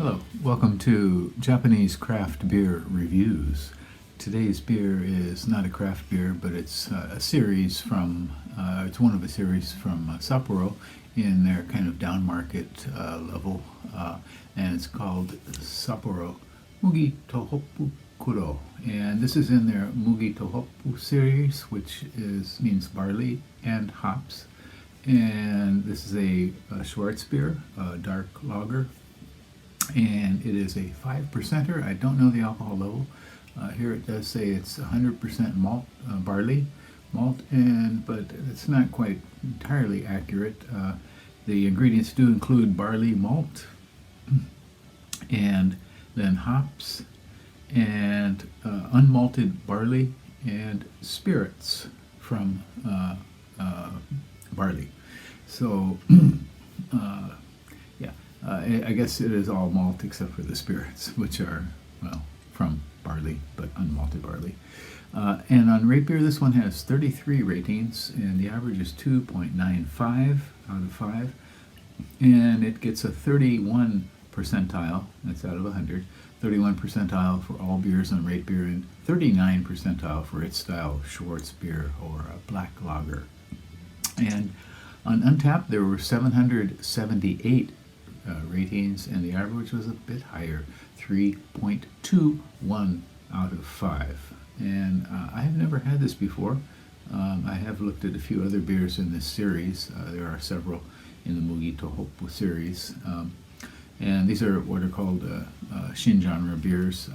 Hello, welcome to Japanese Craft Beer Reviews. Today's beer is not a craft beer, but it's a series from, it's one of a series from Sapporo in their kind of down market level, and it's called Sapporo Mugi to Hop Kuro. And this is in their Mugi to Hop series, which means barley and hops. And this is a Schwarz beer, a dark lager. And it is a 5%er. I don't know the alcohol level. Here it does say it's 100% malt, barley malt, but it's not quite entirely accurate. The ingredients do include barley malt, and then hops, and unmalted barley, and spirits from barley. So, I guess it is all malt except for the spirits, which are, well, from barley, but unmalted barley. And on Rate Beer, this one has 33 ratings, and the average is 2.95 out of 5. And it gets a 31 percentile, that's out of 100, 31 percentile for all beers on Rate Beer, and 39 percentile for its style, Schwarz beer or a black lager. And on Untappd, there were 778 ratings, and the average was a bit higher, 3.21 out of 5. And I have never had this before. I have looked at a few other beers in this series. There are several in the Mugi to Hop series. And these are what are called shin genre beers.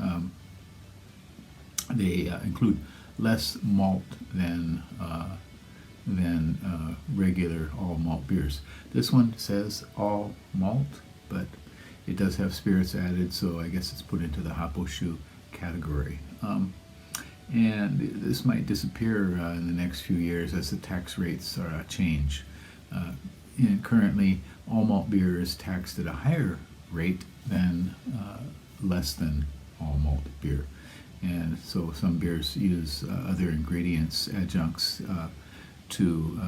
They include less malt than regular all malt beers. This one says all malt, but it does have spirits added, so I guess it's put into the Haposhu category. And this might disappear in the next few years as the tax rates change. And currently, all malt beer is taxed at a higher rate than less than all malt beer. And so some beers use other ingredients, adjuncts, to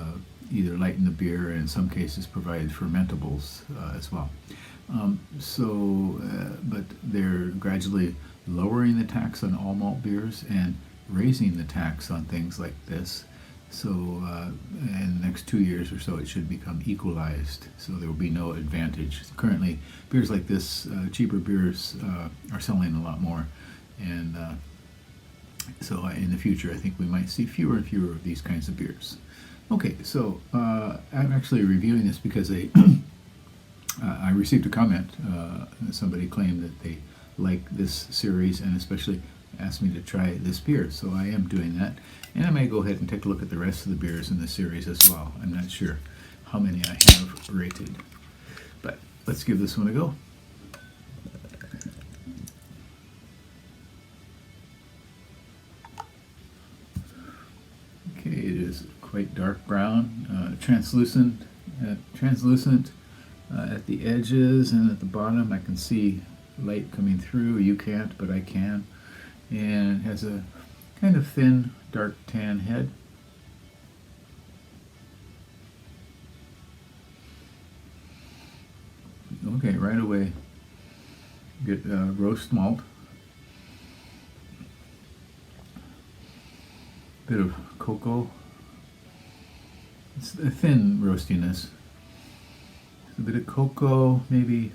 either lighten the beer, and in some cases provide fermentables as well. But they're gradually lowering the tax on all malt beers and raising the tax on things like this. So in the next 2 years or so, it should become equalized, so there will be no advantage. Currently, beers like this, cheaper beers, are selling a lot more, and so in the future, I think we might see fewer and fewer of these kinds of beers. Okay, so I'm actually reviewing this because I received a comment. Somebody claimed that they like this series and especially asked me to try this beer, so I am doing that. And I may go ahead and take a look at the rest of the beers in the series as well. I'm not sure how many I have rated, but let's give this one a go. Okay, it is quite dark brown, translucent at the edges, and at the bottom I can see light coming through. You can't, but I can. And it has a kind of thin, dark tan head. Okay, right away get roast malt, bit of cocoa. It's a thin roastiness. A bit of cocoa, maybe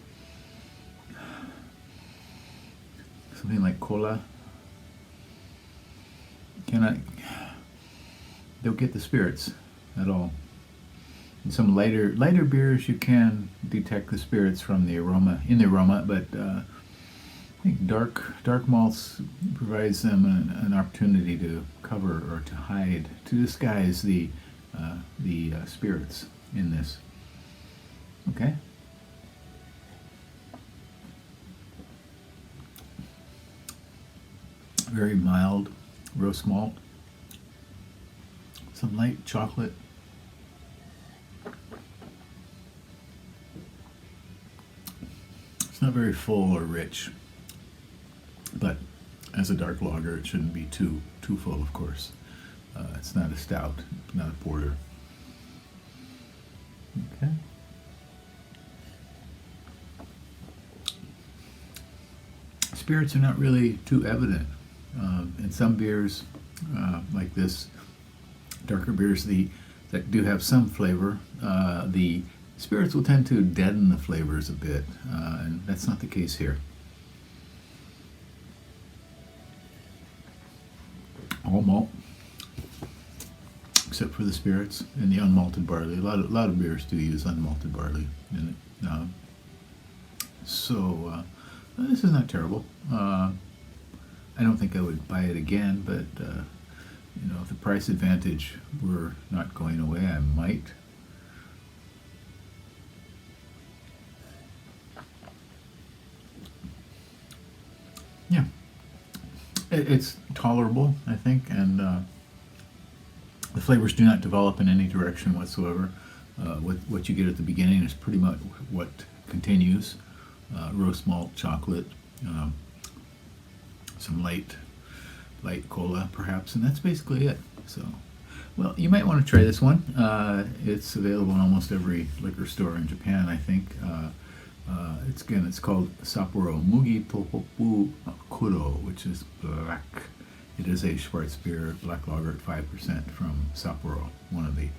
something like cola. Don't get the spirits at all. In some lighter beers, you can detect the spirits from the aroma, but I think dark malts provides them an opportunity to cover or to hide, to disguise the spirits in this. Okay. Very mild roast malt. Some light chocolate. It's not very full or rich, but as a dark lager, it shouldn't be too full, of course. It's not a stout, not a porter. Okay. spirits are not really too evident. In some beers, like this, darker beers that do have some flavor, the spirits will tend to deaden the flavors a bit, and that's not the case here. All malt, except for the spirits and the unmalted barley. A lot of beers do use unmalted barley in it. So this is not terrible. I don't think I would buy it again, but if the price advantage were not going away, I might. Yeah, it's tolerable, I think, and the flavors do not develop in any direction whatsoever. What you get at the beginning is pretty much what continues. Roast malt, chocolate, some light cola perhaps, and that's basically it. So, well, you might want to try this one. It's available in almost every liquor store in Japan, I think. It's called Sapporo Mugi to Hop Kuro, which is black. It is a Schwarzbier black lager at 5% from Sapporo, one of the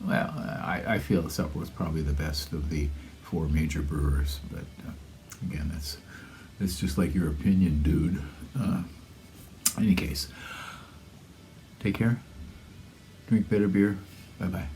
well, I feel Sapporo is probably the best of the four major brewers, but again, it's just like your opinion, dude. In any case, take care, drink better beer, bye-bye.